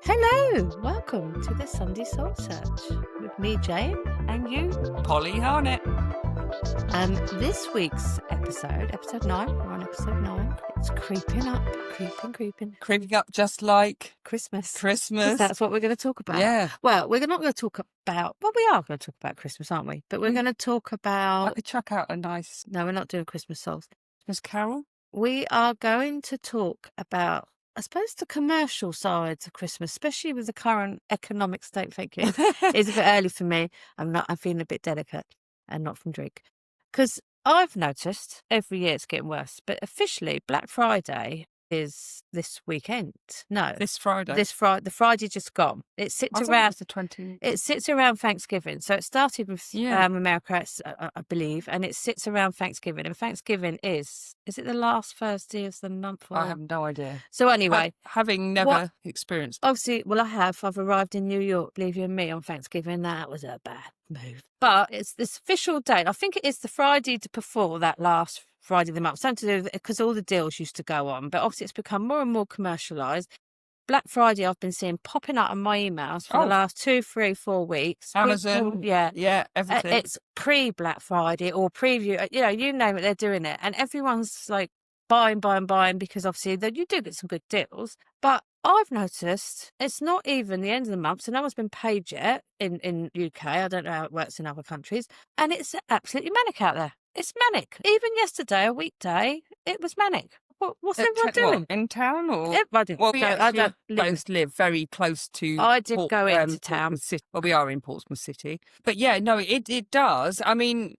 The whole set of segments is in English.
Hello, welcome to the Sunday Soul Search with me, Jane, and you. Polly Harnett. This week's episode 9, we're on episode 9. It's creeping up, creeping. Creeping up just like Christmas. Christmas. That's what we're going to talk about. Yeah. Well, we're not going to talk about, well, we are going to talk about Christmas, aren't we? But we're going to talk I about, could chuck out a nice no, we're not doing Christmas songs. Christmas carol. We are going to talk about, I suppose, the commercial sides of Christmas, especially with the current economic state. Thank you. It's a bit early for me. I'm feeling a bit delicate and not from drink. Because I've noticed every year it's getting worse, but officially Black Friday is this weekend. No, This Friday. the Friday just gone. It sits I thought it around was the 20th. it sits around Thanksgiving. So it started with America, I believe, and it sits around Thanksgiving. And Thanksgiving is it the last Thursday of the month? I have no idea. So anyway, Having never experienced. obviously, well, I have. I've arrived in New York, believe you and me, on Thanksgiving. That was a bad move. But it's this official date. I think it is the Friday before that last Friday of the month. Something to do because all the deals used to go on. But obviously, it's become more and more commercialised. Black Friday, I've been seeing popping up on my emails for the last 2, 3, 4 weeks. Amazon. Yeah, everything. It's pre-Black Friday or preview. You name it, they're doing it. And everyone's like buying because obviously you do get some good deals. But I've noticed it's not even the end of the month, so no one's been paid yet in UK. I don't know how it works in other countries. And it's absolutely manic out there. It's manic. Even yesterday, a weekday, it was manic. What's everyone doing? In town or? I didn't Well, go. we I don't live. both live very close to. I did go into town. Portsmouth City. Well, we are in Portsmouth City, but yeah, no, it does. I mean,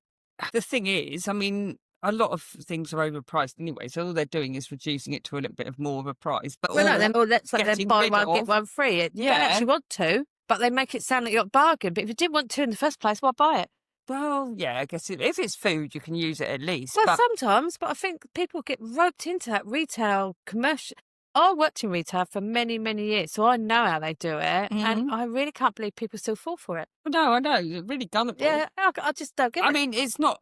the thing is, a lot of things are overpriced anyway, so all they're doing is reducing it to a little bit of more of a price. But That's like they're buy one get one free. You don't actually want to, but they make it sound like you're a bargain. But if you didn't want to in the first place, why buy it? Well, yeah, I guess if it's food, you can use it at least. Well, sometimes, but I think people get roped into that retail commercial. I worked in retail for many, many years, so I know how they do it, and I really can't believe people still fall for it. No, I know, you're really gullible. Yeah, I just don't get it. It's not.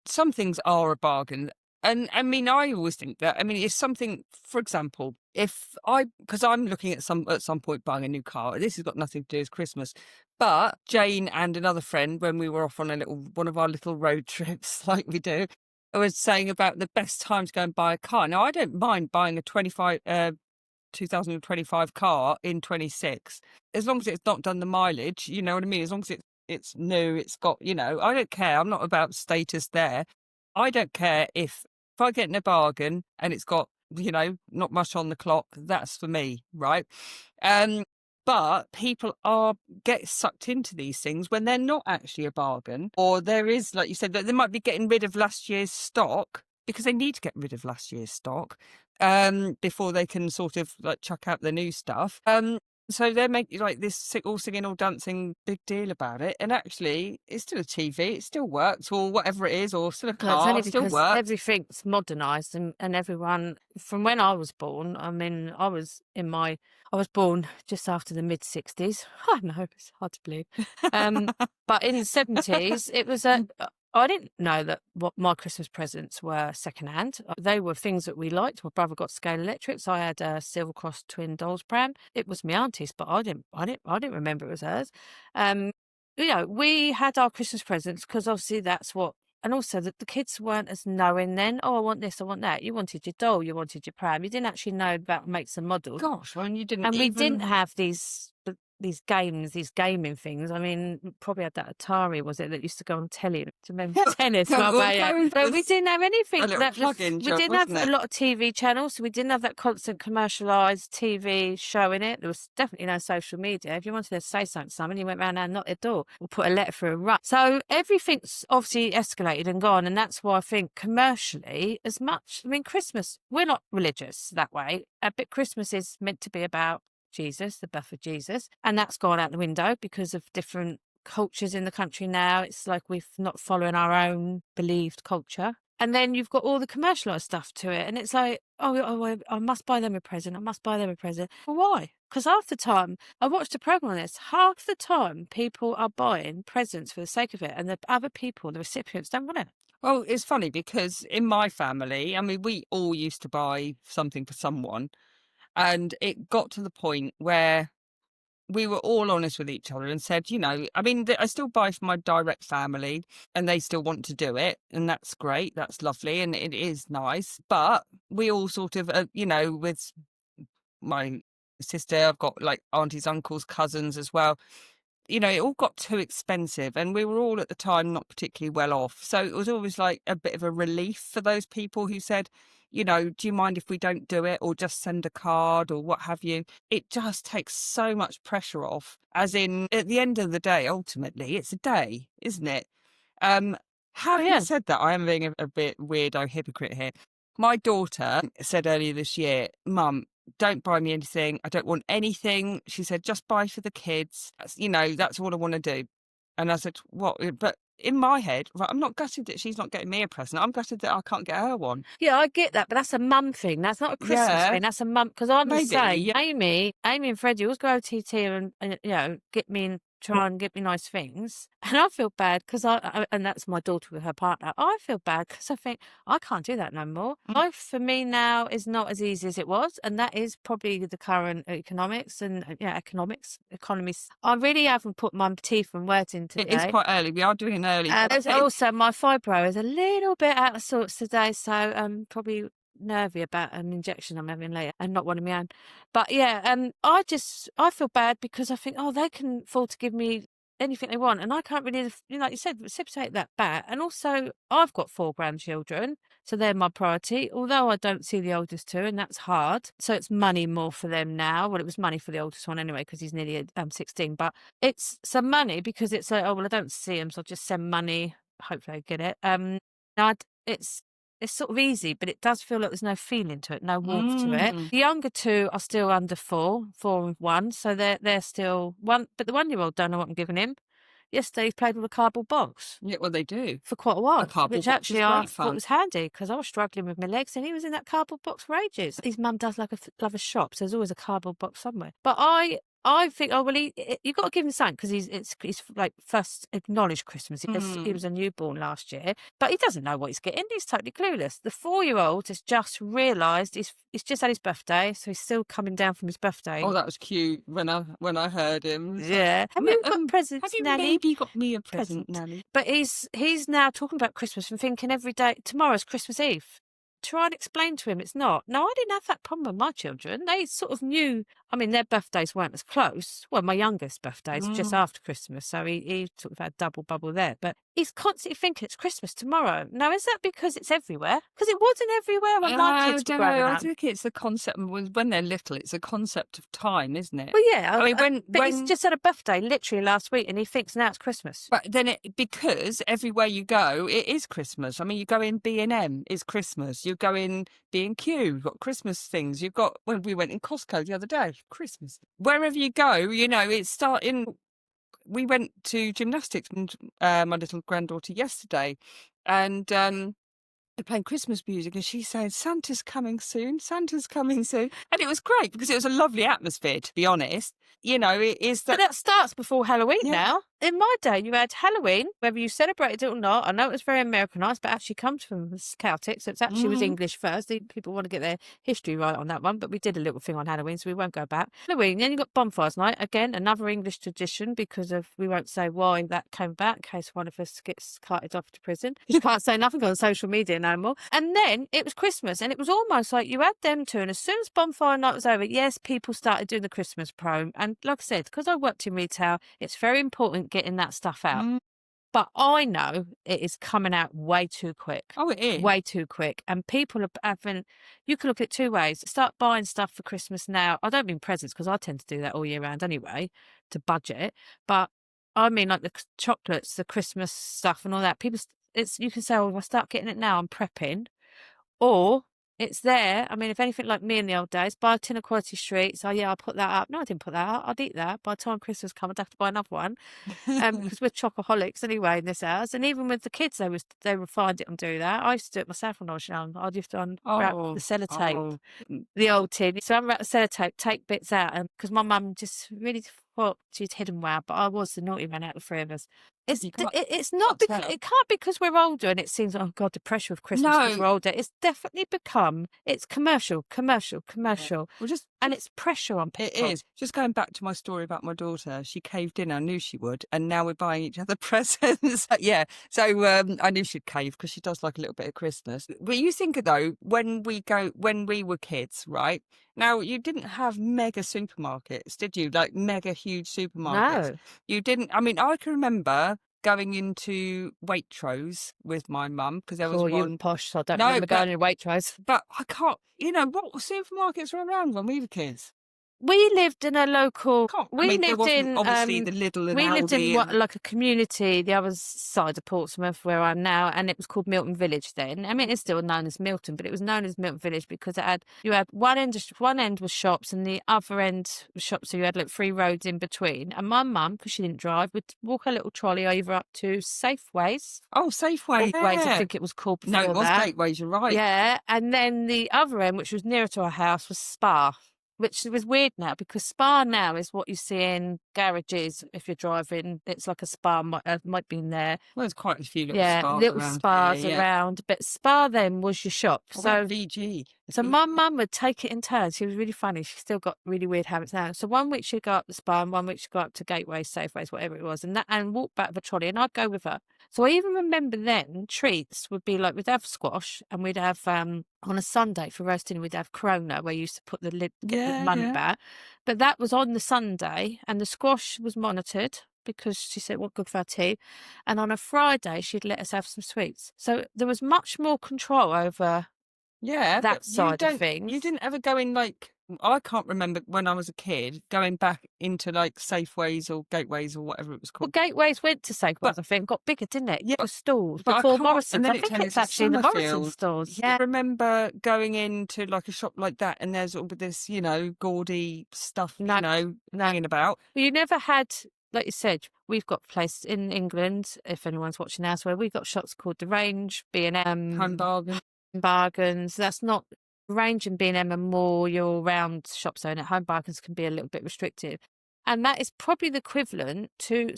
Some things are a bargain. And I always think that, if something, for example, because I'm looking at some point buying a new car, this has got nothing to do with Christmas, but Jane and another friend, when we were off on one of our little road trips like we do, I was saying about the best time to go and buy a car. Now, I don't mind buying a 2025 car in 26, as long as it's not done the mileage, you know what I mean? As long as it's new, it's got, I don't care. I'm not about status there. I don't care if I get in a bargain and it's got, not much on the clock, that's for me, right? But people get sucked into these things when they're not actually a bargain, or there is, like you said, that they might be getting rid of last year's stock because they need to get rid of last year's stock before they can sort of like chuck out the new stuff. So they make like this all singing, all dancing big deal about it. And actually, it's still a TV. It still works, or whatever it is, or still a car. It still works. Everything's modernised, and everyone from when I was born. I was born just after the mid-60s. I know it's hard to believe, but in the 70s, it was I didn't know that what my Christmas presents were secondhand. They were things that we liked. My brother got Scale Electrics. I had a Silver Cross twin dolls pram. It was my auntie's, but I didn't remember it was hers. We had our Christmas presents because obviously that's what. And also the kids weren't as knowing then. Oh, I want this, I want that. You wanted your doll, you wanted your pram. You didn't actually know about makes and models. Gosh, well, you didn't. And we didn't have these gaming things. Probably had that Atari, was it, that used to go on telly? Do you remember tennis? But we didn't have anything. We didn't have a lot of TV channels, so we didn't have that constant commercialised TV showing it. There was definitely no social media. If you wanted to say something to someone, you went round and knocked their door or put a letter through a run. So everything's obviously escalated and gone, and that's why I think commercially, Christmas, we're not religious that way, but Christmas is meant to be about Jesus, the birth of Jesus, and that's gone out the window because of different cultures in the country now. It's like we're not following our own believed culture. And then you've got all the commercialised stuff to it, and it's like, I must buy them a present, I must buy them a present. Well, why? Because half the time, I watched a programme on this, half the time people are buying presents for the sake of it, and the other people, the recipients, don't want it. Well, it's funny because in my family, we all used to buy something for someone. And it got to the point where we were all honest with each other and said, I mean, I still buy for my direct family and they still want to do it. And that's great. That's lovely. And it is nice. But we all sort of, with my sister, I've got like aunties, uncles, cousins as well. It all got too expensive and we were all at the time not particularly well off. So it was always like a bit of a relief for those people who said, do you mind if we don't do it or just send a card or what have you? It just takes so much pressure off, as in at the end of the day, ultimately, it's a day, isn't it? Having said that, I am being a bit weirdo hypocrite here. My daughter said earlier this year, Mum, don't buy me anything. I don't want anything. She said, just buy for the kids. That's all I want to do. And I said, what? But in my head, right, I'm not gutted that she's not getting me a present. I'm gutted that I can't get her one. Yeah, I get that, but that's a mum thing. That's not a Christmas thing. That's a mum, because I'm the same. Yeah. Amy and Freddie always go OTT and get me in, try and get me nice things. And I feel bad because and that's my daughter with her partner. I feel bad because I think I can't do that no more. Life for me now is not as easy as it was. And that is probably the current economics and economies. I really haven't put my teeth and words in today. It is quite early. We are doing an early. And also my fibro is a little bit out of sorts today. So I'm probably nervy about an injection I'm having later and not one of my own. But I feel bad because I think, they can afford to give me anything they want, and I can't really, like you said, reciprocate that back. And also, I've got 4 grandchildren, so they're my priority. Although I don't see the oldest 2, and that's hard. So it's money more for them now. Well, it was money for the oldest one anyway because he's nearly 16. But it's some money because it's like, I don't see him, so I'll just send money. Hopefully, I get it. It's sort of easy, but it does feel like there's no feeling to it, no warmth to it. The younger 2 are still under 4 and 1, so they're still one. But the 1-year-old don't know what I'm giving him. Yesterday he played with a cardboard box. Yeah, well, they do for quite a while, which actually I fun. thought was handy because I was struggling with my legs, and he was in that cardboard box for ages. His mum does like a shop, so there's always a cardboard box somewhere. But I think, you've got to give him something because he's like first acknowledged Christmas. He was a newborn last year, but he doesn't know what he's getting. He's totally clueless. The 4-year-old has just realised he's just had his birthday, so he's still coming down from his birthday. Oh, that was cute when I heard him. Yeah. Have you got presents, Have you Nanny? maybe got me a present, Nanny? But he's now talking about Christmas and thinking every day, tomorrow's Christmas Eve. Try and explain to him it's not. No, I didn't have that problem with my children. They sort of knew. I mean, their birthdays weren't as close. Well, my youngest birthday's just after Christmas, so he sort of had double bubble there. But he's constantly thinking it's Christmas tomorrow. Now, is that because it's everywhere? Because it wasn't everywhere when my kids were growing up. I think it's the concept, when they're little, it's a concept of time, isn't it? Well, yeah. I mean, but he's just had a birthday literally last week, and he thinks now it's Christmas. But then because everywhere you go, it is Christmas. I mean, you go in B&M, it's Christmas. You go in B&Q, you've got Christmas things. You've got, when we went in Costco the other day, Christmas. Wherever you go, it's starting. We went to gymnastics with my little granddaughter yesterday, and they're playing Christmas music, and she's saying, Santa's coming soon, Santa's coming soon. And it was great because it was a lovely atmosphere, to be honest. It is that. But that starts before Halloween now. In my day, you had Halloween, whether you celebrated it or not. I know it was very Americanized, but actually comes from Celtic, so it actually was English first. People want to get their history right on that one, but we did a little thing on Halloween, so we won't go back. Halloween, then you got Bonfires Night, again, another English tradition because of, we won't say why that came back, in case one of us gets carted off to prison. You can't say nothing on social media no more. And then it was Christmas, and it was almost like you had them two, and as soon as Bonfire Night was over, yes, people started doing the Christmas prom. And like I said, because I worked in retail, it's very important getting that stuff out. But I know it is coming out way too quick. Oh, it is. Way too quick. And people are having, you can look at it 2 ways. Start buying stuff for Christmas now. I don't mean presents because I tend to do that all year round anyway, to budget. But I mean like the chocolates, the Christmas stuff and all that. You can say, if I start getting it now, I'm prepping. Or it's there. I mean, if anything like me in the old days, buy a tin of Quality Streets. Oh, yeah, I'll put that up. No, I didn't put that up. I'd eat that. By the time Christmas comes, I'd have to buy another one. Because we're chocoholics anyway in this house. And even with the kids, they would find it and do that. I used to do it myself when I was young. I'd have to unwrap the sellotape, the old tin. So unwrap the sellotape, take bits out. And because my mum just really thought she'd hidden well, but I was the naughty one out of the 3 of us. It's not because it can't because we're older and it seems, oh God, the pressure of Christmas because we're older. It's definitely become, it's commercial. Well, just And it's pressure on people. It is. Just going back to my story about my daughter, she caved in. I knew she would, and now we're buying each other presents. Yeah, so I knew she'd cave because she does like a little bit of Christmas. But you think though, when we were kids, right? Now you didn't have mega supermarkets, did you? Like mega huge supermarkets. No. You didn't. I mean, I can remember going into Waitrose with my mum because there was Oh, you one. were posh, so I don't remember going in Waitrose. But I can't. You know what supermarkets were around when we were kids? We lived in a local. There wasn't obviously the Lidl and we lived in Aldi like a community, the other side of Portsmouth, where I'm now, and it was called Milton Village then. I mean, it's still known as Milton, but it was known as Milton Village because you had one end was shops, and the other end was shops. So you had like 3 roads in between. And my mum, because she didn't drive, would walk a little trolley over up to Safeways. Oh, Safeway, Gateways, I think it was called before No, it was that. Gateways. You're right. Yeah, and then the other end, which was nearer to our house, was Spar. Which was weird now because Spar now is what you see in garages if you're driving. It's like a Spar might be in there. Well, there's quite a few little Spars around. But Spar then was your shop. So VG. So my mum would take it in turns. She was really funny. She still got really weird habits now. So one week she'd go up the Spar and one week she'd go up to Gateway, Safeways, whatever it was, and walk back with a trolley, and I'd go with her. So I even remember then treats would be like we'd have squash and we'd have on a Sunday for roasting we'd have Corona where you used to put the lid, get the money back. But that was on the Sunday and the squash was monitored because she said, well, good for our tea. And on a Friday she'd let us have some sweets. So there was much more control over that side of things. You didn't ever go in like, I can't remember when I was a kid going back into like Safeways or Gateways or whatever it was called. Well, Gateways went to Safeways, I think, got bigger, didn't it? Yeah. Got stores before Morrison's. I think it's actually in the Morrison stores. Yeah. I remember going into like a shop like that and there's all this, gaudy stuff, hanging about. Well, you never had, like you said, we've got a place in England, if anyone's watching elsewhere, we've got shops called The Range, B&M. Home Bargains. That's not Range and B&M are more your round shops, and at Home Bargains can be a little bit restrictive. And that is probably the equivalent to,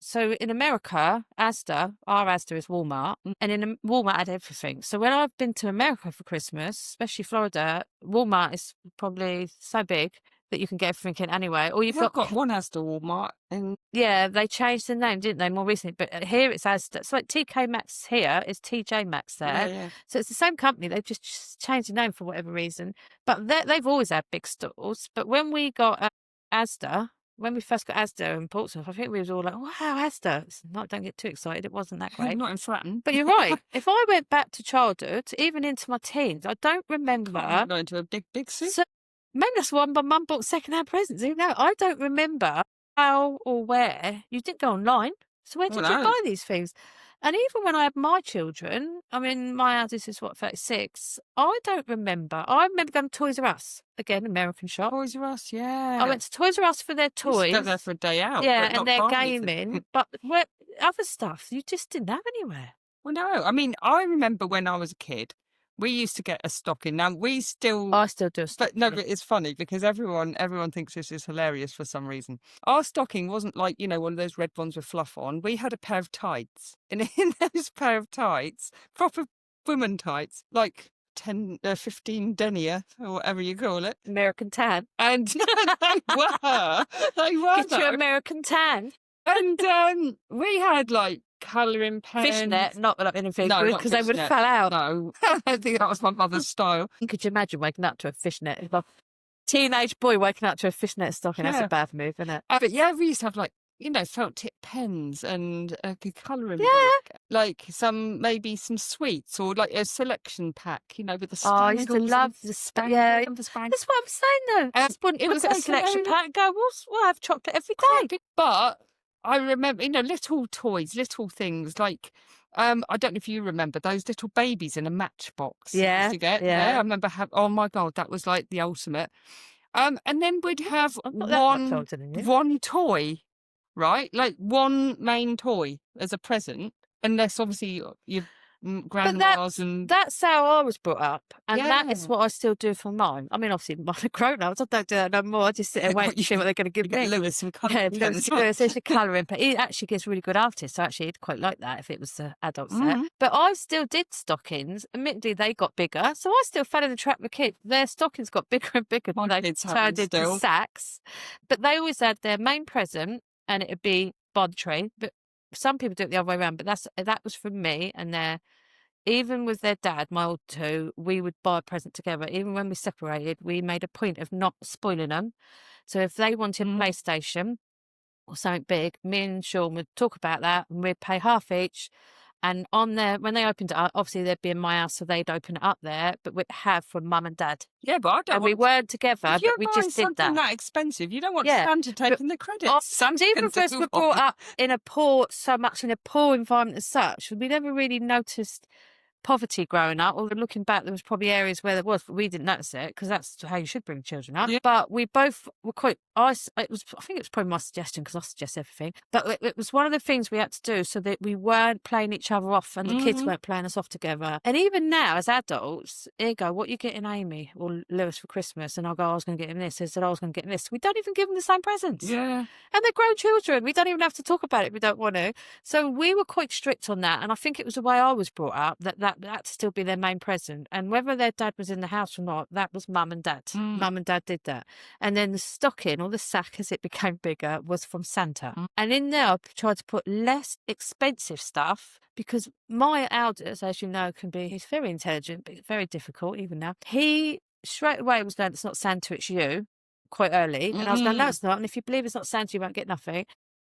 so in America, Asda, our Asda is Walmart, and in Walmart had everything. So when I've been to America for Christmas, especially Florida, Walmart is probably so big that you can get everything in anyway. Or you've got one Asda Walmart. Yeah, they changed the name, didn't they, more recently? But here it's Asda. So like TK Maxx here is TJ Maxx there. Yeah. So it's the same company. They've just changed the name for whatever reason. But they've always had big stores. But when we got Asda, when we first got Asda in Portsmouth, I think we was all like, wow, Asda. Don't get too excited. It wasn't that great. Not in Fratton. But you're right. If I went back to childhood, even into my teens, I don't remember. Going to a big suit? So, maybe that's why my mum bought second-hand presents. I don't remember how or where. You didn't go online. So where did you buy these things? And even when I had my children, I mean, my eldest is 36. I don't remember. I remember going to Toys R Us. Again, American shop. Toys R Us, yeah. I went to Toys R Us for their toys. Go there for a day out. Yeah, and their gaming. But other stuff, you just didn't have anywhere. Well, no. I mean, I remember when I was a kid, we used to get a stocking. Now I still do a stocking. But it's funny because everyone thinks this is hilarious for some reason. Our stocking wasn't like, one of those red ones with fluff on. We had a pair of tights. And in those pair of tights, proper women tights, like 15 denier or whatever you call it. American tan. And they were. Get your American tan. And we had like colouring pens. Fishnet, not like anything good because they would fell out. No, I think that was my mother's style. Could you imagine waking up to a fishnet? If a teenage boy waking up to a fishnet stocking, that's a bad move, isn't it? But yeah, we used to have like, felt tip pens and a colouring book. Like maybe some sweets or like a selection pack, with the spangles. Oh, I used to love the spangles. Yeah, that's what I'm saying though. It was like a selection pack and go, we'll have chocolate every day. But I remember, little toys, little things like, I don't know if you remember those little babies in a matchbox. Yeah. You get. Yeah. I remember oh my God, that was like the ultimate. And then we'd have one toy, right? Like one main toy as a present, unless obviously you grandmas and... That's how I was brought up. And that is Yeah. what I still do for mine. I mean, obviously, mine are grown-ups. I don't do that no more. I just sit and wait and see what they're going to give me. Lewis some colouring pens. Lewis, there's a colouring pen. He actually gets really good artist, so actually he'd quite like that if it was the adult set. But I still did stockings. Admittedly, they got bigger, so I still fell in the trap with kids. Their stockings got bigger and bigger. My they kids turned into still. sacks. But they always had their main present, and it would be by the tree. But some people do it the other way around. But that was from me, and even with their dad, my old two, we would buy a present together. Even when we separated, we made a point of not spoiling them. So if they wanted a PlayStation or something big, me and Sean would talk about that, and we'd pay half each. And on there, when they opened it up, obviously they'd be in my house, so they'd open it up there, but we'd have from mum and dad. Yeah, but I don't. And we weren't together, if but we just did something that expensive, you don't want Yeah, Santa taking the credit. Neither of us were brought up in a poor environment as such. We never really noticed poverty growing up. Although looking back, there was probably areas where there was, but we didn't notice it because that's how you should bring children up. Yeah. But we both were quite. I think it was probably my suggestion because I suggest everything. But it was one of the things we had to do so that we weren't playing each other off and the kids weren't playing us off together. And even now, as adults, here you go. What you getting Amy or Lewis for Christmas? And I'll go, I was going to get him this. They said I was going to get him this. We don't even give them the same presents. Yeah. And they're grown children. We don't even have to talk about it if we don't want to. So we were quite strict on that. And I think it was the way I was brought up that had to still be their main present. And whether their dad was in the house or not, that was mum and dad. Mum and dad did that. And then the stocking or the sack as it became bigger was from Santa. And in there, I tried to put less expensive stuff because my eldest, as you know, he's very intelligent, but very difficult even now. He straight away was going, it's not Santa, it's you. Quite early, and I was going, no, it's not. And if you believe it's not Santa, you won't get nothing.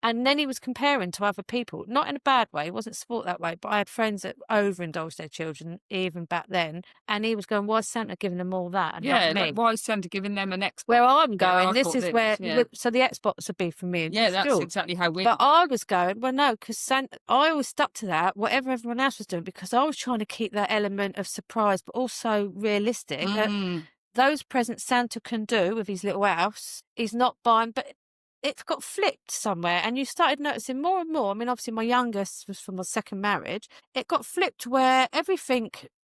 And then he was comparing to other people, not in a bad way. He wasn't sport that way, but I had friends that overindulged their children even back then. And he was going, why is Santa giving them all that and not me? Like, why is Santa giving them an Xbox? Where I'm going, this is where. So the Xbox would be for me. Yeah, that's exactly how we. But I was going, well, no, because I always stuck to that, whatever everyone else was doing, because I was trying to keep that element of surprise, but also realistic. Those presents Santa can do with his little house, he's not buying, but it got flipped somewhere. And you started noticing more and more. I mean, obviously, my youngest was from my second marriage. It got flipped where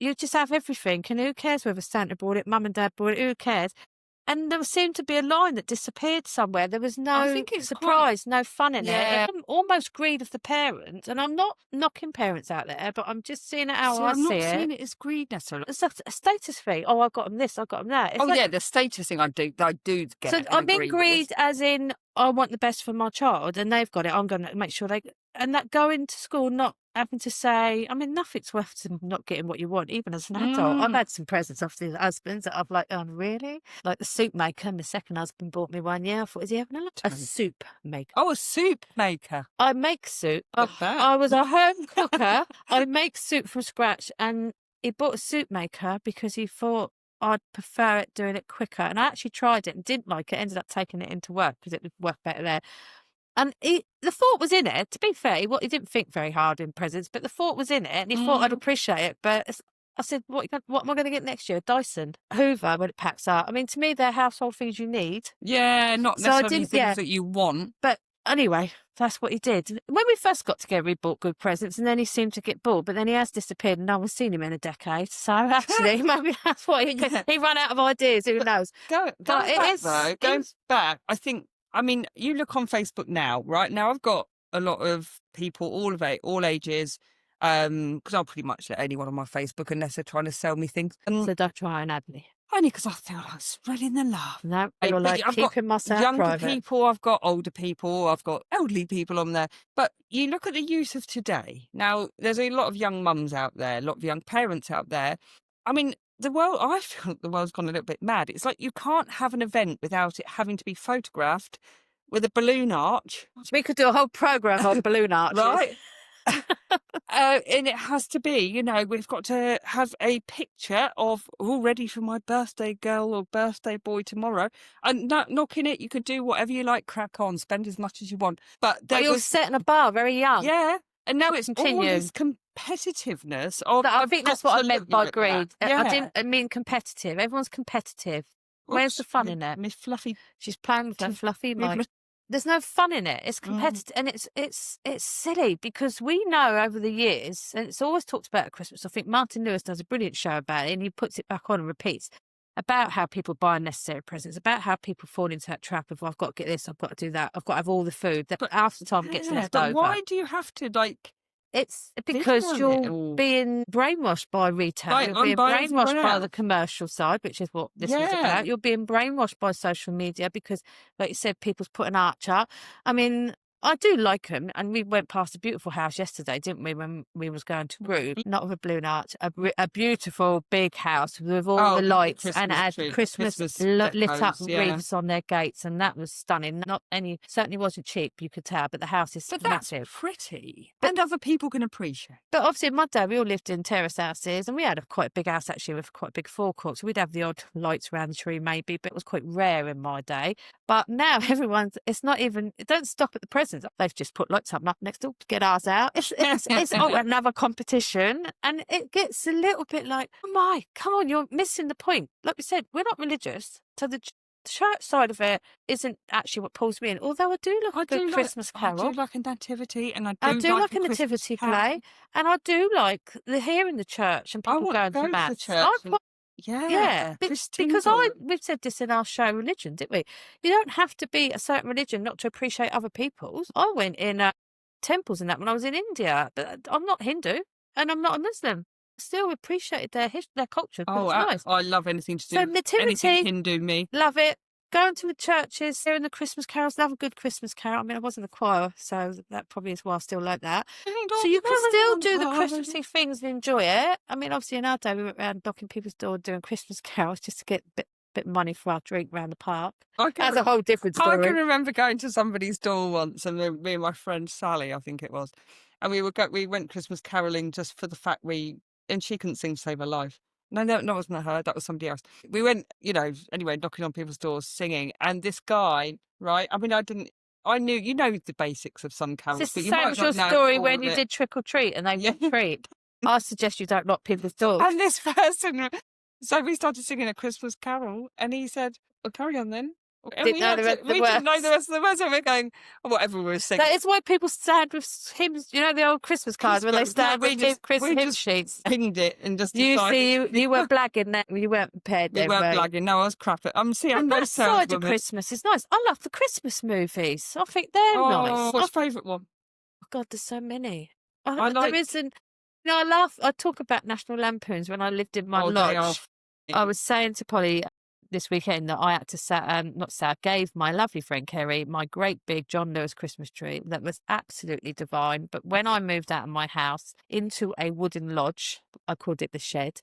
you just have everything. And who cares whether Santa bought it, mum and dad bought it, who cares? And there seemed to be a line that disappeared somewhere. There was no surprise, no fun in it. Almost greed of the parents. And I'm not knocking parents out there, but I'm just seeing it how I see it. I'm not seeing it as greed necessarily. It's a status thing. Oh, I got them this, I got them that. It's the status thing I do get. So I'm in greed as in I want the best for my child and they've got it. I'm going to make sure and that going to school, not having to say, I mean, nothing's worth not getting what you want, even as an adult. I've had some presents off the husbands that I've like, oh, really? Like the soup maker, my second husband bought me one. Yeah, I thought, is he having a soup maker? Oh, a soup maker. I make soup. I was a home cooker. I make soup from scratch. And he bought a soup maker because he thought I'd prefer it doing it quicker. And I actually tried it and didn't like it. Ended up taking it into work because it would work better there. And the thought was in it, to be fair, he didn't think very hard in presents, but the thought was in it and he thought I'd appreciate it. But I said, what am I going to get next year? Dyson, Hoover when it packs up. I mean, to me, they're household things you need. Yeah, not necessarily things that you want. But anyway, that's what he did. When we first got together, he bought good presents and then he seemed to get bored, but then he has disappeared and no one's seen him in a decade. So actually, maybe that's what he ran out of ideas. Who knows? Going back, I think, I mean, you look on Facebook now, right? Now I've got a lot of people, all ages, because I'll pretty much let anyone on my Facebook unless they're trying to sell me things. So don't try and add me. Only because I feel like spreading the love. No, you're like keeping myself younger private. People, I've got older people, I've got elderly people on there. But you look at the youth of today. Now, there's a lot of young mums out there, a lot of young parents out there. I mean, I feel the world's gone a little bit mad. It's like you can't have an event without it having to be photographed with a balloon arch. We could do a whole programme on balloon arches. Right? And it has to be, we've got to have a picture of all ready for my birthday girl or birthday boy tomorrow. And not knocking it, you could do whatever you like, crack on, spend as much as you want. But you're setting a bar very young. Yeah. And now it's all this competitiveness. I think that's what I meant by greed. Yeah. I mean competitive. Everyone's competitive. Where's the fun in it? Miss Fluffy. She's playing with her fluffy mic. there's no fun in it. It's competitive, and it's silly, because we know over the years, and it's always talked about at Christmas. I think Martin Lewis does a brilliant show about it, and he puts it back on and repeats about how people buy unnecessary presents, about how people fall into that trap of, well, I've got to get this, I've got to do that, I've got to have all the food. That half the time gets left over. But why do you have to It's because you're being brainwashed by retail. You're being brainwashed by the commercial side, which is what this is about. You're being brainwashed by social media because, like you said, people's putting arch up. I mean, I do like them, and we went past a beautiful house yesterday, didn't we, when we was going to Brood? Not with a balloon arch, a beautiful big house with all the lights, and it had Christmas lit up wreaths on their gates, and that was stunning. Certainly wasn't cheap, you could tell, but the house is massive. That's pretty, and other people can appreciate. But obviously, in my day, we all lived in terrace houses, and we had a quite big house actually with quite a big forecourt, so we'd have the odd lights around the tree maybe, but it was quite rare in my day. But now it don't stop at the presents. They've just put lights up next door to get ours out. It's another competition, and it gets a little bit like, oh my, come on, you're missing the point. Like we said, we're not religious, so the church side of it isn't actually what pulls me in. Although I do love a good Christmas carol. I do like a nativity, and I do like a nativity play, and I do like hearing the church and people going to mass. Because we've said this in our show Religion, didn't we? You don't have to be a certain religion not to appreciate other people's. I went in temples and that when I was in India, but I'm not Hindu and I'm not a Muslim. Still appreciated their culture. Oh, nice. I love anything to do with nativity, anything Hindu. Me love it. Going to the churches, hearing the Christmas carols, love a good Christmas carol. I mean, I was in the choir, so that probably is why I still like that. So you can still do the Christmassy things and enjoy it. I mean, obviously in our day, we went around knocking people's door doing Christmas carols just to get a bit of money for our drink around the park. That's a whole different story. I can remember going to somebody's door once, and me and my friend Sally, I think it was, and we went Christmas caroling just for the fact and she couldn't sing to save her life. No, it wasn't her. That was somebody else. We went, anyway, knocking on people's doors, singing. And this guy, right? I mean, I knew, the basics of some carols. It's the same as your story when you did Trick or Treat and they did treat. I suggest you don't knock people's doors. And this person, so we started singing a Christmas carol, and he said, well, carry on then. And we didn't know the rest of the words, and we're going, whatever we were singing. That is why people stand with hymns, the old Christmas cards when they stand with Christmas hymn sheets. Pinged it and just you weren't blagging that. You weren't prepared then, You weren't blagging. No, I was crap. I'm no side of Christmas is nice. I love the Christmas movies. I think they're nice. What's your favourite one? Oh God, there's so many. There isn't. I talk about National Lampoons when I lived in my lodge. I was saying to Polly this weekend that I had to gave my lovely friend Kerry my great big John Lewis Christmas tree that was absolutely divine. But when I moved out of my house into a wooden lodge, I called it the shed.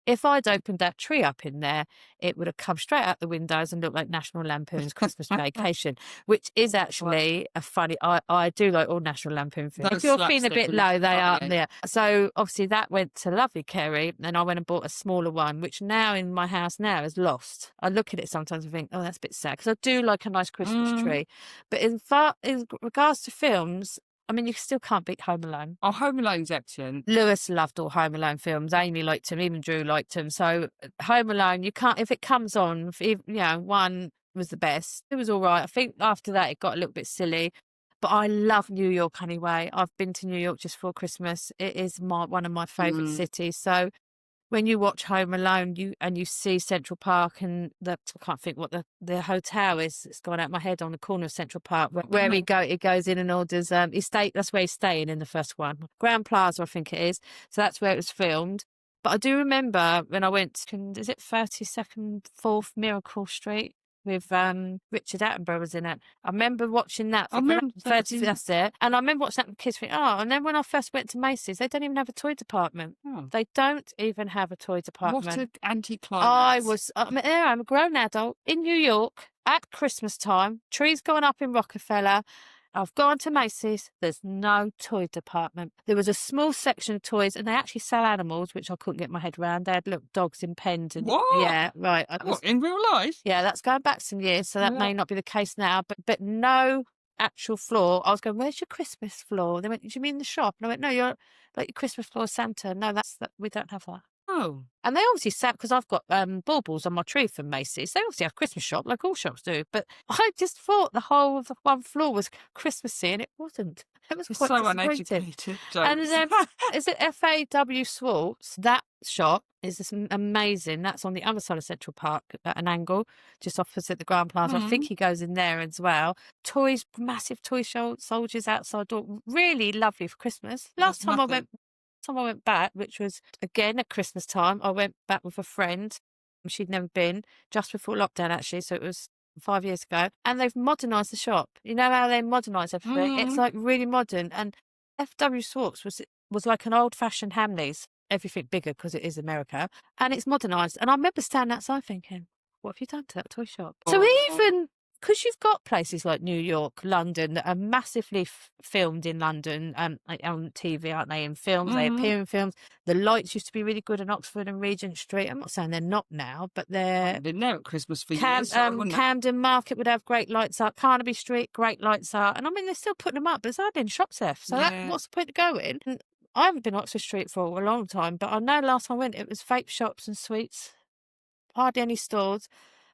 If I'd opened that tree up in there, it would have come straight out the windows and looked like National Lampoon's Christmas Vacation, which is actually a funny. I do like all National Lampoon films. If you're feeling a bit low, they are there. So obviously that went to lovely Kerry, and I went and bought a smaller one, which now in my house now is lost. I look at it sometimes and think, oh, that's a bit sad, because I do like a nice Christmas tree. But in regards to films, I mean, you still can't beat Home Alone. Oh, Home Alone's excellent. Lewis loved all Home Alone films. Amy liked him. Even Drew liked him. So Home Alone, you can't, if it comes on, one was the best. It was all right. I think after that, it got a little bit silly. But I love New York anyway. I've been to New York just for Christmas. It is one of my favourite cities. So when you watch Home Alone, you see Central Park, and I can't think what the hotel is. It's gone out of my head, on the corner of Central Park, where he goes in and orders. That's where he's staying in the first one, Grand Plaza, I think it is. So that's where it was filmed. But I do remember when I went, is it 32nd, 4th Miracle Street? With Richard Attenborough was in it. I remember watching that. That's it. And I remember watching that with kids think, and then when I first went to Macy's, they don't even have a toy department. They don't even have a toy department. What an anti-climax. I'm a grown adult in New York at Christmas time, trees going up in Rockefeller. I've gone to Macy's. There's no toy department. There was a small section of toys, and they actually sell animals, which I couldn't get my head around. They had little dogs in pens. And, what? Yeah, right. What, in real life? Yeah, that's going back some years, so that may not be the case now. But no actual floor. I was going, where's your Christmas floor? They went, do you mean the shop? And I went, no, you're like your Christmas floor, Santa. No, we don't have that. Oh. And they obviously sat, because I've got baubles on my tree from Macy's. They obviously have a Christmas shop, like all shops do. But I just thought the whole of the one floor was Christmassy, and it wasn't. It was You're quite so disappointing. uneducated, And James. is it FAW Swartz? That shop is just amazing. That's on the other side of Central Park at an angle, just opposite the Grand Plaza. I think he goes in there as well. Toys, massive toy soldiers outside door. Really lovely for Christmas. Last time I went back, which was again at Christmas time, I went back with a friend. She'd never been, just before lockdown actually, so it was 5 years ago. And they've modernised the shop. You know how they modernise everything? It's like really modern. And FW Swartz was like an old-fashioned Hamleys, everything bigger because it is America, and it's modernised. And I remember standing outside thinking, what have you done to that toy shop? So even because you've got places like New York, London that are massively filmed in London, like on TV, aren't they? In films, they appear in films. The lights used to be really good in Oxford and Regent Street. I'm not saying they're not now, but they're. I've been there at Christmas for years. Camden Market would have great lights up. Carnaby Street, great lights up. And I mean, they're still putting them up, but there's hardly any shops left. So what's the point of going? And I haven't been to Oxford Street for a long time, but I know last time I went, it was vape shops and sweets. Hardly any stores.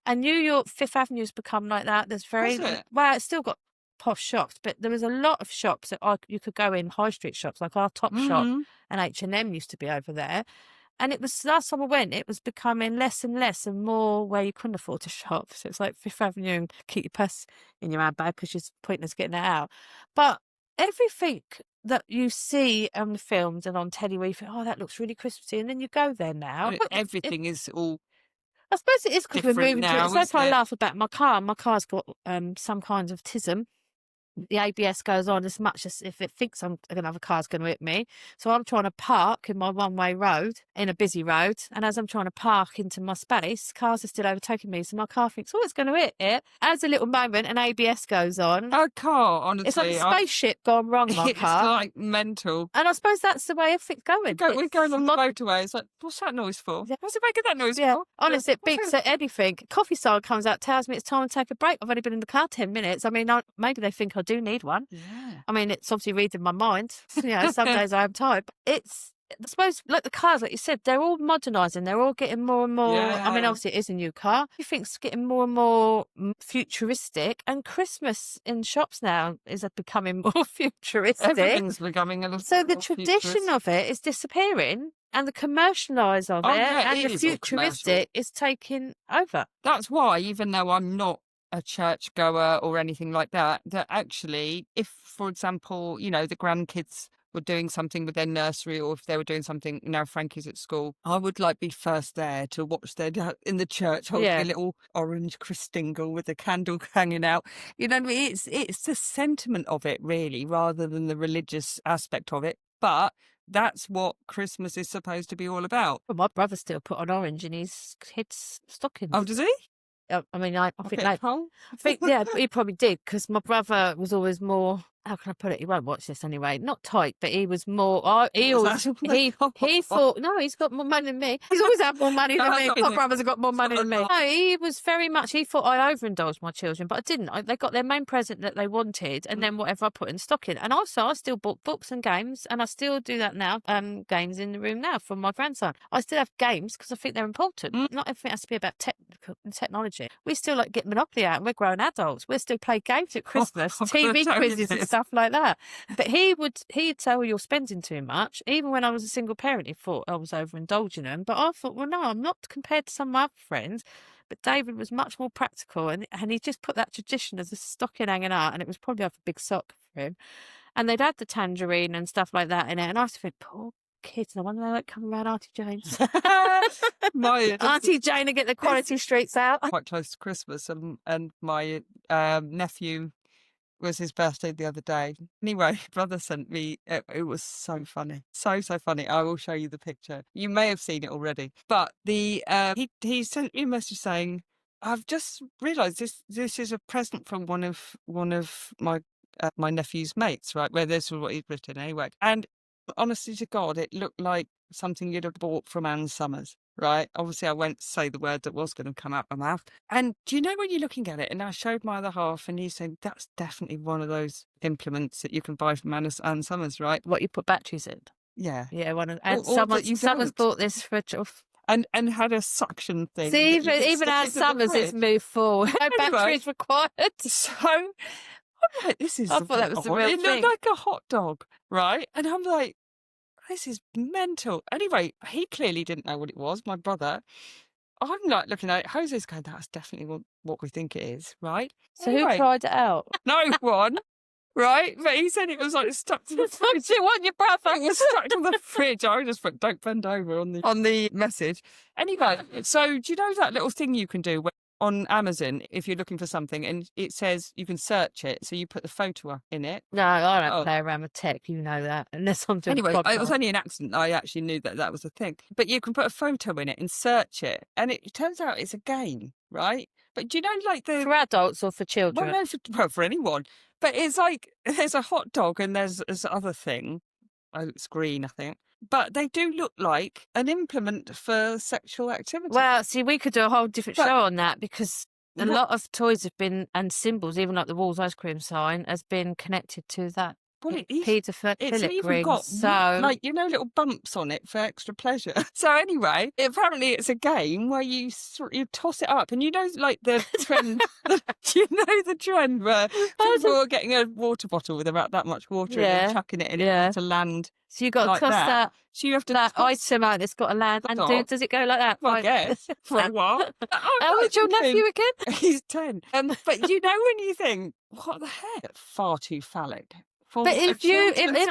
And New York, Fifth Avenue's become like that. There's well, it's still got posh shops, but there was a lot of shops that you could go in, high street shops, like our Top Shop and H&M used to be over there. And it was, last time I went, it was becoming less and less and more where you couldn't afford to shop. So it's like Fifth Avenue and keep your purse in your handbag because it's pointless getting it out. But everything that you see on the films and on telly where you think, oh, that looks really Christmassy, and then you go there now. Everything is all. I suppose it is because we're moving to it. It's like I laugh about my car. My car's got some kind of tism. The ABS goes on as much as if it thinks another car's going to hit me. So I'm trying to park in my one-way road, in a busy road. And as I'm trying to park into my space, cars are still overtaking me. So my car thinks, oh, it's going to hit it. As a little moment, an ABS goes on. Our car, honestly. It's like a spaceship gone wrong, my car. It's like mental. And I suppose that's the way everything's going. We're going on the motorway. It's like, what's that noise for? What's it making that noise for? Honestly, it beats at anything. Coffee sign comes out, tells me it's time to take a break. I've only been in the car 10 minutes. I mean, maybe they think I do need one. Yeah. I mean, it's obviously reading my mind. You know, some days I am tired. But it's, I suppose, like the cars, like you said, they're all modernising. They're all getting more and more. Yeah. I mean, obviously, it is a new car. You think it's getting more and more futuristic. And Christmas in shops now is becoming more futuristic. Everything's becoming a little. So the tradition of it is disappearing. And the commercialised of it and the futuristic is taking over. That's why, even though I'm not a church goer or anything like that, that actually, if, for example, you know, the grandkids were doing something with their nursery, or if they were doing something, now Frankie's at school, I would like be first there to watch their dad in the church holding a little orange Christingle with a candle hanging out. You know what I mean? It's the sentiment of it, really, rather than the religious aspect of it. But that's what Christmas is supposed to be all about. Well, my brother still put on orange in his kids' stockings. Oh, does he? I mean, I think, yeah, he probably did, because my brother was always more, how can I put it? He won't watch this anyway. Not tight, but he was more. He thought, no, he's got more money than me. He's always had more money than me. My brothers have got more money than me. No, he was very much. He thought I overindulged my children, but I didn't. They got their main present that they wanted, and then whatever I put in stocking. And also, I still bought books and games, and I still do that now. Games in the room now for my grandson. I still have games because I think they're important. Not everything has to be about technology. We still like get Monopoly out, and we're grown adults. We still play games at Christmas, TV quizzes and stuff like that. But he'd say, well, you're spending too much. Even when I was a single parent, he thought I was overindulging him. But I thought, well, no, I'm not, compared to some of my other friends. But David was much more practical, and he just put that tradition as a stocking hanging out, and it was probably like a big sock for him. And they'd had the tangerine and stuff like that in it, and I used to think, poor kids, no wonder they like coming around Auntie Jane's. Auntie Jane to get the quality streets out. Quite close to Christmas, and my nephew, was his birthday the other day. Anyway, brother sent me, it was so funny. So funny. I will show you the picture. You may have seen it already. But he sent me a message saying, I've just realised this is a present from one of my nephew's mates, right? Where this was what he'd written anyway. And honestly to God, it looked like something you'd have bought from Anne Summers. Right. Obviously, I won't say the word that was going to come out of my mouth. And do you know when you're looking at it? And I showed my other half, and he said, that's definitely one of those implements that you can buy from Anne Summers, right? What you put batteries in? Yeah. And someone's bought this fridge off. And had a suction thing. See, even our summers has moved forward. No batteries required. So I'm like, this is. I thought that was the real thing. It looked like a hot dog, right? And I'm like, this is mental. Anyway, he clearly didn't know what it was. My brother. I'm like looking at it. Jose's going, that's definitely what we think it is, right? So who tried it out? No one. Right, but he said it was like stuck to the fridge. You want your brother? It was stuck to the fridge. I just put "don't bend over" on the message. Anyway, so do you know that little thing you can do on Amazon if you're looking for something and it says you can search it, so you put the photo in it? No, I don't play around with tech. You know that, unless I'm doing. Anyway, it was only an accident. I actually knew that was a thing. But you can put a photo in it and search it, and it turns out it's a game, right? But do you know, like for adults or for children? Well, no, for anyone. But it's like there's a hot dog and there's this other thing. Oh, it's green, I think. But they do look like an implement for sexual activity. Well, see, we could do a whole different show on that, because a lot of toys have been, and symbols, even like the Walls ice cream sign, has been connected to that. Well, it's even got, so, like, little bumps on it for extra pleasure. So anyway, apparently it's a game where you toss it up, and like the trend, the trend where people are getting a water bottle with about that much water in it and chucking it in it to land. So you got to like toss that. So you have to that item out that's got to land. And does it go like that? Well, I guess for a while. How old's your nephew again? He's 10. But when you think, what the heck? Far too phallic. But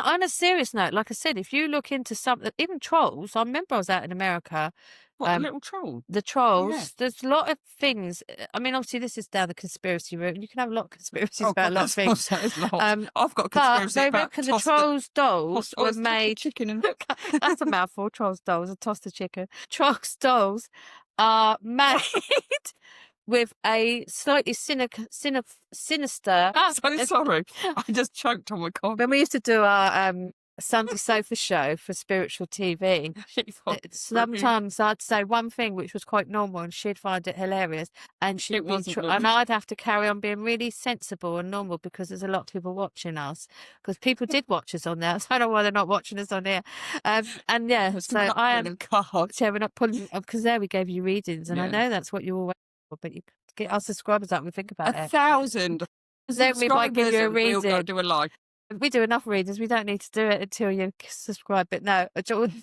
on a serious note, like I said, if you look into something, even trolls. I remember I was out in America. What, little troll? The trolls. Yeah. There's a lot of things. I mean, obviously, this is down the conspiracy route, and you can have a lot of conspiracies about a lot of things. I've got a conspiracy about the trolls dolls were made. Chicken and that's a mouthful. Trolls dolls, a toss the chicken. Trolls dolls are made with a slightly sinister. I'm so sorry. I just choked on my coffee. When we used to do our Sunday sofa show for spiritual TV, sometimes I'd say one thing which was quite normal, and she'd find it hilarious, and and I'd have to carry on being really sensible and normal, because there's a lot of people watching us, because people did watch us on there. So I don't know why they're not watching us on here. And yeah, so I am. Yeah, we're not pulling, because there we gave you readings, and I know that's what you all. But you get our subscribers out and think about it. 1,000. Then we might give you a reading. We'll do a live. We do enough readings. We don't need to do it until you subscribe. But no,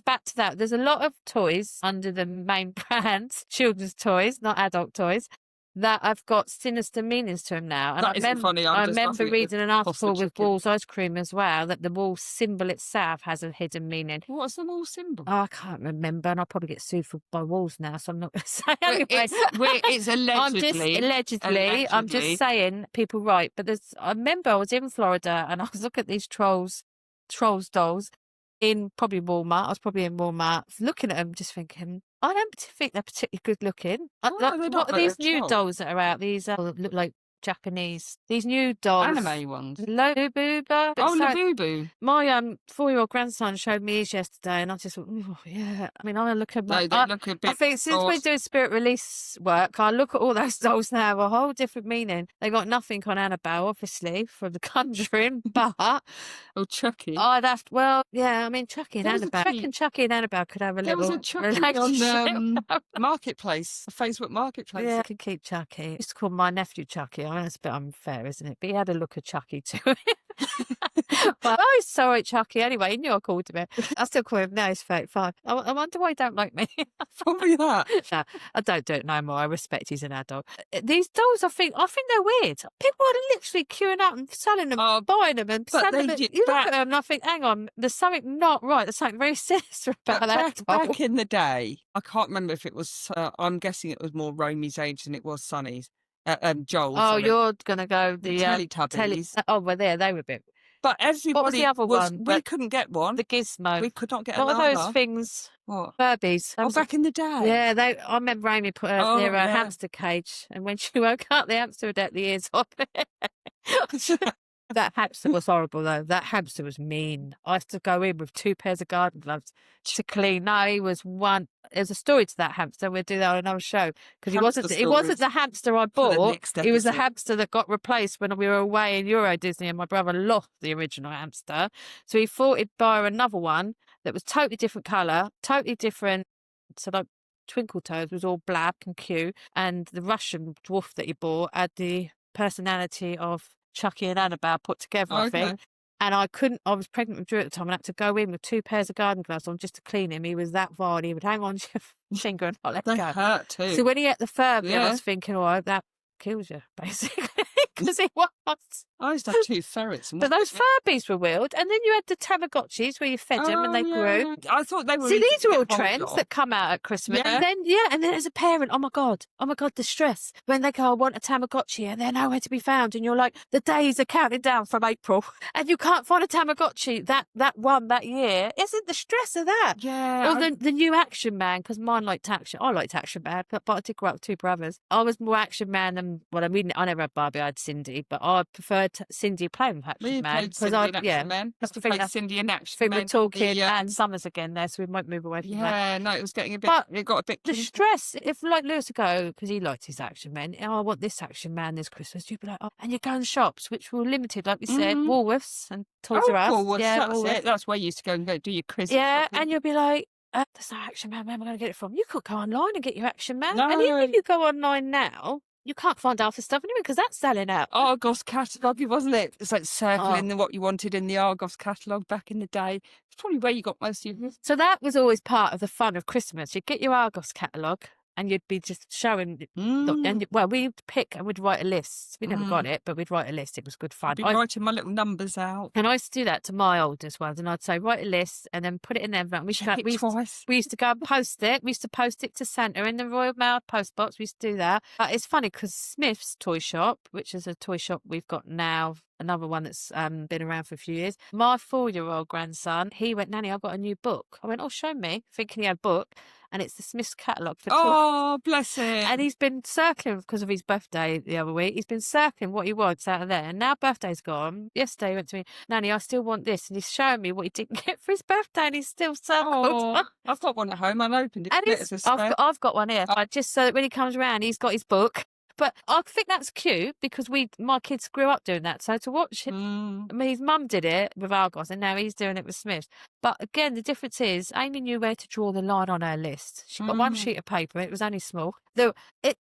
back to that. There's a lot of toys under the main brands, children's toys, not adult toys, that I've got sinister meanings to them now. And I remember reading an article with Walls ice cream as well, that the wall symbol itself has a hidden meaning. What's the wall symbol? Oh, I can't remember, and I'll probably get sued by Walls now, so I'm not going to say. Anyway, it's allegedly. I'm just saying people write. But I remember I was in Florida and I was looking at these trolls dolls in probably Walmart. I was probably in Walmart looking at them, just thinking, I don't think they're particularly good looking. What are these new dolls that are out? These look like Japanese. These new dolls. Anime ones. Labubu. Oh, Labubu. My 4-year-old grandson showed me his yesterday, and I just thought, oh, yeah. I mean, I look at my... They look a bit... I think since we're doing spirit release work, I look at all those dolls now, have a whole different meaning. They got nothing on Annabelle, obviously, from The Conjuring, but... Oh, Chucky. I'd have to, well, yeah, I mean, Chucky and Annabelle. I reckon Chucky and Annabelle could have a little relationship. On the Marketplace, Facebook Marketplace. Yeah, I can keep Chucky. I used to call my nephew Chucky. I know it's a bit unfair, isn't it? But he had a look of Chucky to him. But I was sorry, Chucky. Anyway, he knew I called him it. I still call him now. He's 35. I wonder why he don't like me. Probably that. No, I don't do it no more. I respect he's an adult. These dolls, I think they're weird. People are literally queuing up and selling them, buying them, and selling them. You look at them and I think, hang on, there's something not right. There's something very sinister about that. Back in the day, I can't remember if it was. I'm guessing it was more Romy's age than it was Sonny's. Joel. Oh, you're gonna go the Teletubbies. Well, they were a bit. But everybody what was the other one? We couldn't get one. The Gizmo. We could not get. What are those things? What? Furbies. Back in the day. Yeah, I remember Amy put her near a hamster cage, and when she woke up, the hamster had let the ears off. That hamster was horrible, though. That hamster was mean. I used to go in with 2 pairs of garden gloves to clean. No, he was one. There's a story to that hamster. We'll do that on another show, because he wasn't the hamster I bought. He was the hamster that got replaced when we were away in Euro Disney, and my brother lost the original hamster. So he thought he'd buy another one, that was totally different colour, totally different. So like Twinkle Toes was all black and cute, and the Russian dwarf that he bought had the personality of Chucky and Annabelle put together, I think. And I was pregnant with Drew at the time, and I had to go in with 2 pairs of garden gloves on just to clean him. He was that vile. He would hang on to your finger and not let go. Hurt too. So when he ate the Furby, I was thinking, oh, that kills you, basically, because it was. I used to have 2 ferrets. But those Furbies were weird. And then you had the Tamagotchis where you fed them and they grew. I thought they were. See, these are all trends that come out at Christmas. Yeah. And then as a parent, oh my God, the stress. When they go, I want a Tamagotchi, and they're nowhere to be found. And you're like, the days are counting down from April and you can't find a Tamagotchi that year. Isn't the stress of that? Yeah. Or the new Action Man, because mine liked Action. I liked Action Man, but I did grow up with 2 brothers. I was more Action Man than, well, I never had Barbie, I had Cindy, but I preferred Cindy playing with Action Man. Because Action Man. That's the thing. Cindy and Action Man. We're talking and Summers again there, so we might move away from that. Yeah, no, it was getting a bit. But it got a bit. The stress, if like Lewis would go, because he liked his Action Man, oh, I want this Action Man this Christmas. You'd be like, oh, and you go in shops, which were limited, like we said, Woolworths and Toys R Us. Woolworths, that's it. That's where you used to go and do your Christmas. Yeah, shopping. And you'll be like, there's no Action Man. Where am I going to get it from? You could go online and get your Action Man. No. And even if you go online now, you can't find half the stuff anyway because that's selling out. Argos catalogue, wasn't it? It's like circling what you wanted in the Argos catalogue back in the day. It's probably where you got most of your. So that was always part of the fun of Christmas. You'd get your Argos catalogue and you'd be just showing. We'd pick and we'd write a list. We never got it, but we'd write a list. It was good fun. I'd be writing my little numbers out. And I used to do that to my oldest ones. And I'd say, write a list and then put it in the envelope. We used to go and post it. We used to post it to Santa in the Royal Mail post box. We used to do that. It's funny because Smith's Toy Shop, which is a toy shop we've got now, another one that's been around for a few years. My 4-year-old grandson, he went, Nanny, I've got a new book. I went, oh, show me, thinking he had a book. And it's the Smith's catalogue for toys. Oh, bless him. And he's been circling, because of his birthday the other week, he's been circling what he wants out of there. And now birthday's gone. Yesterday he went to me, Nanny, I still want this. And he's showing me what he didn't get for his birthday and he's still circled. Oh, I've got one at home. I opened it. And I've got one here. Just so that when he comes around, he's got his book. But I think that's cute because my kids grew up doing that. So to watch him, I mean, his mum did it with Argos and now he's doing it with Smiths. But again, the difference is Amy knew where to draw the line on her list. She got one sheet of paper. It was only small. Though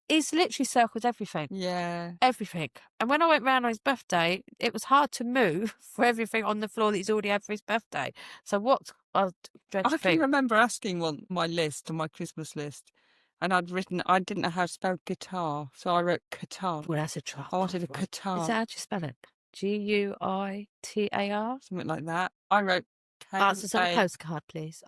it's literally circled everything. Yeah. Everything. And when I went round on his birthday, it was hard to move for everything on the floor that he's already had for his birthday. So I can remember asking my list, on my Christmas list. And I didn't know how to spell guitar, so I wrote Qatar. Well, that's a trouble. I wanted a Qatar. Is that how you spell it? Guitar? Something like that. I wrote Answers on a postcard, please.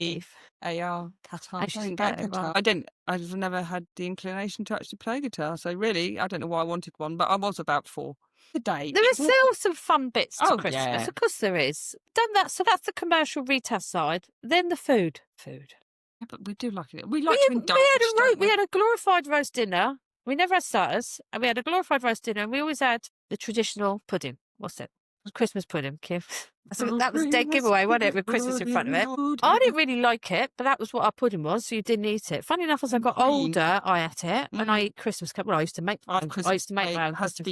AR, Qatar. I should get it right. I've never had the inclination to actually play guitar, so really, I don't know why I wanted one, but I was about 4. There are still some fun bits to Christmas. Yeah. Of course there is. Done that, so that's the commercial retail side. Then the food. Yeah, but we do like it. We like to indulge. We had a glorified roast dinner. We never had starters. And we had a glorified roast dinner. And we always had the traditional pudding. What's it? Christmas pudding, Kim. That was a dead giveaway, wasn't it? With Christmas in front of it. I didn't really like it, but that was what our pudding was, so you didn't eat it. Funny enough, as I got older, I ate it, and I eat Christmas cake. Well, I used to make my own Christmas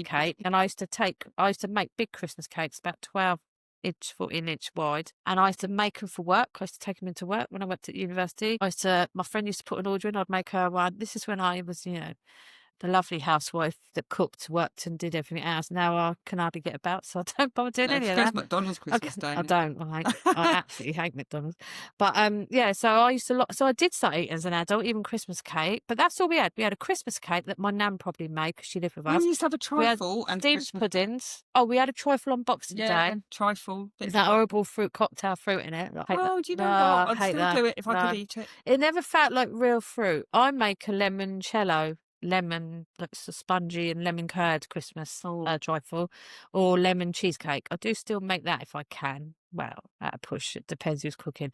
cake, and I used to make big Christmas cakes, about 12-inch, 14-inch wide, and I used to make them for work. I used to take them into work when I went to university. My friend used to put an order in. I'd make her one. This is when I was, the lovely housewife that cooked, worked and did everything else. Now I can hardly get about, so I don't bother doing any of that. McDonald's Christmas Day. I don't. I absolutely hate McDonald's. But so I did start eating as an adult, even Christmas cake. But that's all we had. We had a Christmas cake that my nan probably made because she lived with us. We used to have a trifle and steamed puddings. Oh, we had a trifle on Boxing Day. Trifle. Is that horrible cocktail fruit in it? Do you know what? I'd still do it if I could eat it. It never felt like real fruit. I make a limoncello. Lemon, like spongy and lemon curd Christmas trifle, or lemon cheesecake. I do still make that if I can. Well, at a push, it depends who's cooking.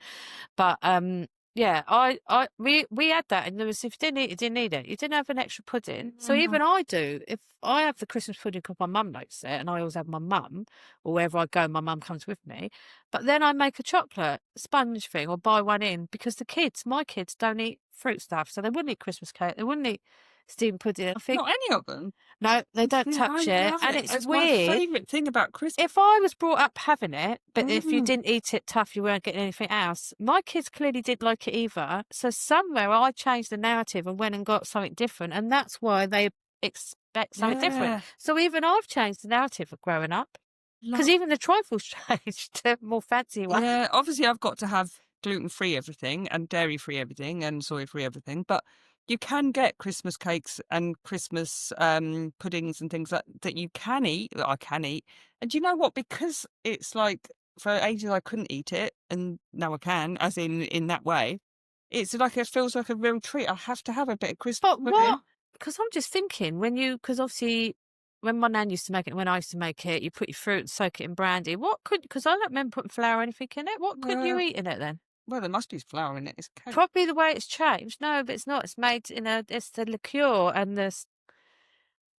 But we had that, and there was, if you didn't eat it, you didn't need it. You didn't have an extra pudding. So even I do. If I have the Christmas pudding because my mum likes it, and I always have my mum, or wherever I go, my mum comes with me. But then I make a chocolate sponge thing, or buy one in, because my kids don't eat fruit stuff, so they wouldn't eat Christmas cake. They wouldn't eat steamed pudding. I think not any of them. No, they don't touch it, and it's weird. My favourite thing about Christmas. If I was brought up having it, but if you didn't eat it tough, you weren't getting anything else. My kids clearly didn't like it either. So somewhere I changed the narrative and went and got something different, and that's why they expect something different. So even I've changed the narrative of growing up, because even the trifles changed to more fancy ones. Yeah, obviously I've got to have gluten-free everything and dairy-free everything and soy-free everything, but you can get Christmas cakes and Christmas puddings and things that you can eat, that I can eat. And do you know what? Because it's like, for ages I couldn't eat it, and now I can, as in that way. It's like, it feels like a real treat. I have to have a bit of Christmas pudding. What? Because I'm just thinking, because obviously when my nan used to make it, when I used to make it, you put your fruit and soak it in brandy. Because I don't remember putting flour or anything in it. What could you eat in it then? Well, there must be flour in it. It's cake. Probably the way it's changed. No, but it's not. It's made it's the liqueur and the.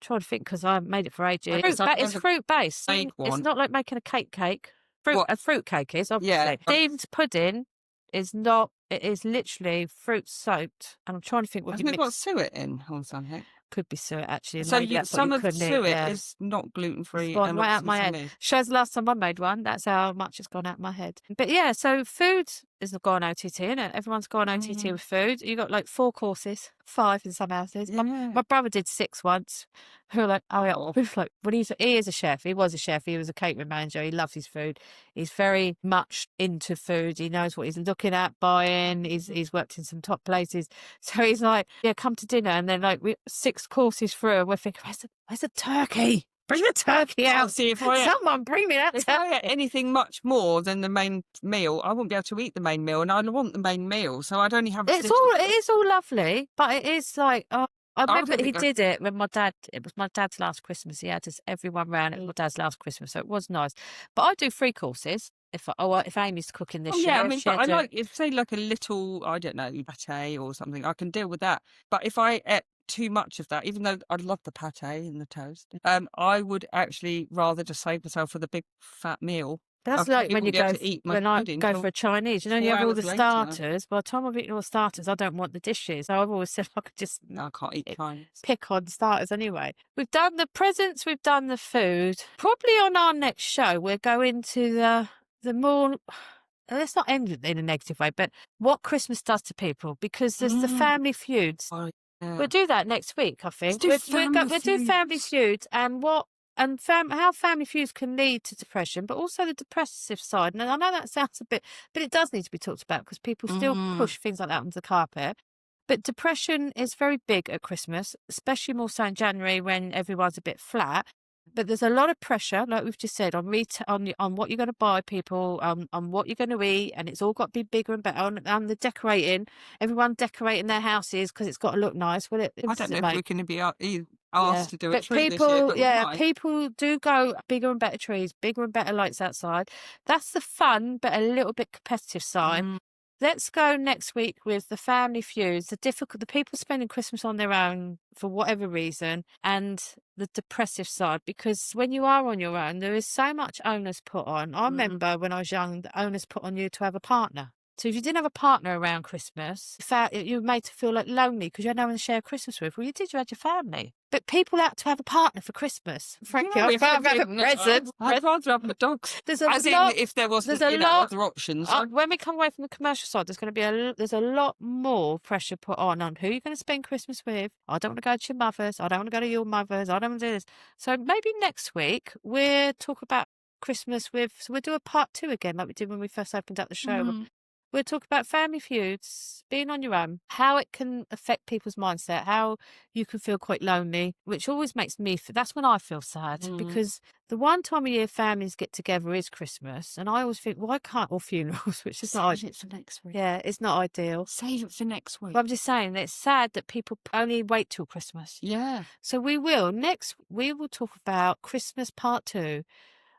Trying to think, because I made it for ages. It's fruit based. It's not like making a cake. A fruit cake is, obviously. Yeah. Steamed pudding is not. It is literally fruit soaked. And I'm trying to think what you mix. Got suet in or something. Could be suet, actually. So some of the suet is not gluten-free. It's gone right out my head. Shows the last time I made one. That's how much it's gone out my head. But yeah, so food is gone OTT, isn't it? Everyone's gone OTT with food. You got like 4 courses, 5 in some houses. Yeah. My brother did 6 once. Who were like, oh yeah. We were like, when he is a chef. He was a chef. He was a catering manager. He loves his food. He's very much into food. He knows what he's looking at, buying. He's worked in some top places. So he's like, yeah, come to dinner. And then like 6 courses through, and we're thinking, where's the turkey? Bring the turkey out. See, someone bring me that turkey. If I get anything much more than the main meal, I won't be able to eat the main meal, and I want the main meal, so I'd only have. It is all lovely, but it is like. I remember he did it when it was my dad's last Christmas. He had us everyone round at my dad's last Christmas, so it was nice. But I do 3 courses. If Amy's cooking this year. Yeah, I mean, but I like, if say like a little, I don't know, pate or something, I can deal with that. But if I ate too much of that, even though I love the pate and the toast, I would actually rather just save myself for the big fat meal. That's like when you go for a Chinese. You know, you have all the starters. By the time I've eaten all the starters, I don't want the dishes. So I've always said I could just I can't eat Chinese. Pick on starters anyway. We've done the presents, we've done the food. Probably on our next show, we're going to the more, let's not end it in a negative way, but what Christmas does to people, because there's the family feuds. Oh, yeah. We'll do that next week, I think. We'll do family feuds and how family feuds can lead to depression, but also the depressive side. And I know that sounds a bit, but it does need to be talked about because people still push things like that under the carpet. But depression is very big at Christmas, especially more so in January when everyone's a bit flat. But there's a lot of pressure, like we've just said, on what you're going to buy people, on what you're going to eat, and it's all got to be bigger and better. On the decorating, everyone decorating their houses because it's got to look nice. Well, I don't know if we're going to be asked to do a tree this year, but people do go bigger and better trees, bigger and better lights outside. That's the fun, but a little bit competitive side. Let's go next week with the family feuds, the people spending Christmas on their own for whatever reason, and the depressive side. Because when you are on your own, there is so much onus put on. I remember when I was young, the onus put on you to have a partner. So if you didn't have a partner around Christmas, you were made to feel like lonely because you had no one to share Christmas with. Well, you had your family. But people had to have a partner for Christmas. Frankly, I'd rather have a present. I'd rather have the dogs. If there wasn't other options. When we come away from the commercial side, there's a lot more pressure put on who you're going to spend Christmas with. I don't want to go to your mother's. I don't want to go to your mother's. I don't want to do this. So maybe next week we'll talk about Christmas so we'll do a part 2 again like we did when we first opened up the show. We'll talk about family feuds, being on your own, how it can affect people's mindset, how you can feel quite lonely, which always makes me feel, that's when I feel sad, because the one time a year families get together is Christmas, and I always think, why can't, or funerals, which is not it for next week. Yeah, it's not ideal. Save it for next week. But I'm just saying that it's sad that people only wait till Christmas. Yeah. So we will talk about Christmas part 2.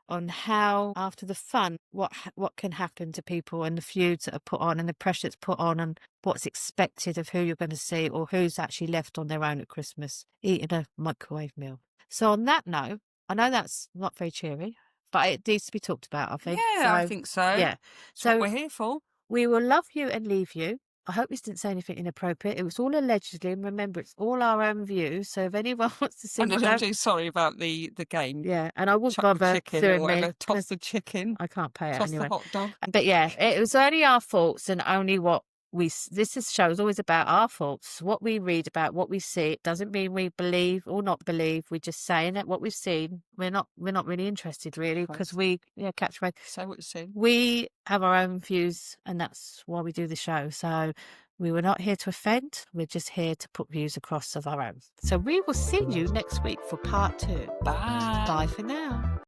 On how, after the fun, what can happen to people and the feuds that are put on and the pressure that's put on and what's expected of who you're going to see or who's actually left on their own at Christmas eating a microwave meal. So on that note, I know that's not very cheery, but it needs to be talked about, I think. Yeah, I think so. Yeah. So what we're here for. We will love you and leave you I hope this didn't say anything inappropriate. It was all allegedly, and remember, it's all our own views. So if anyone wants to sing, I'm really sorry about the game. Yeah, and I wouldn't Chuck the bother chicken or suing me whatever. Toss 'cause the chicken. I can't pay it Toss the anyway. hot dog. But yeah, it was only our faults and only what show is always about our faults. What we read about, what we see. It doesn't mean we believe or not believe. We're just saying that what we've seen. We're not really interested really because catchphrase. Say what you seen. We have our own views and that's why we do the show. So we were not here to offend. We're just here to put views across of our own. So we will see you next week for part 2. Bye. Bye for now.